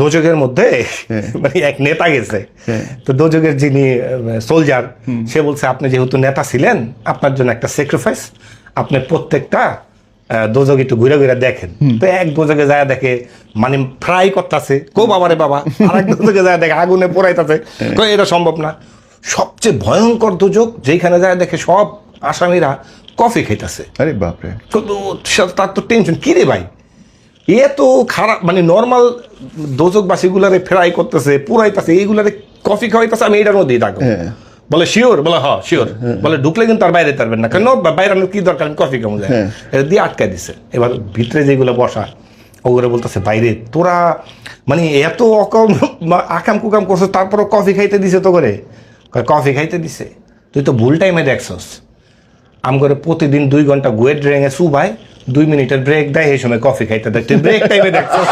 দোজকের মধ্যে মানে এক নেতা গেছে, তো দোজকের যিনি সোলজার সে বলছে আপনি যেহেতু নেতা ছিলেন আপনার জন্য একটা স্যাক্রিফাইস, আপনি প্রত্যেকটা দোজক একটু ঘুরে ঘুরে দেখেন। তো এক দোজকে যায় দেখে মানে ফ্রাই করতেছে, কো বাবা রে বাবা, আর এক দোজকে যায় দেখে আগুনে পোড়াইতেছে, এটা সম্ভব না। সবচেয়ে ভয়ঙ্কর দোজক যেখানে যায় দেখে সব আসামিরা কফি খাইতেছে। আরে বাপরে, তার তো টেনশন, কি রে ভাই এ তো খারাপ, মানে নর্মাল দোজকবাসীগুলারে ফ্রাই করতেছে পুরাইতেছে, এইগুলারে কফি খাওয়াইতেছে, আমি এটার মধ্যেই থাকবো। বলে শিওর, বলে হ্যাঁ শিওর, বলে ঢুকলে কিন্তু আর বাইরে পারবেন না, কেন বাইরে কি দরকার, আমি কফি কেমন যায়, এটা দিয়ে আটকায় দিছে। এবার ভিতরে যেগুলো বসা ওগুলো বলতেছে বাইরে তোরা মানে এত আকাম কুকাম করছো তারপরও কফি খাইতে দিছে, তো করে কফি খাইতে দিছে, তুই তো ভুল টাইমে দেখছস। আম করে প্রতিদিন 2 ঘন্টা গুয়েট ড্রেঙে সুবাই 2 মিনিটের ব্রেক দেয়, এই সময় কফি খাইতে দেখ, তুই ব্রেক টাইমে দেখছস।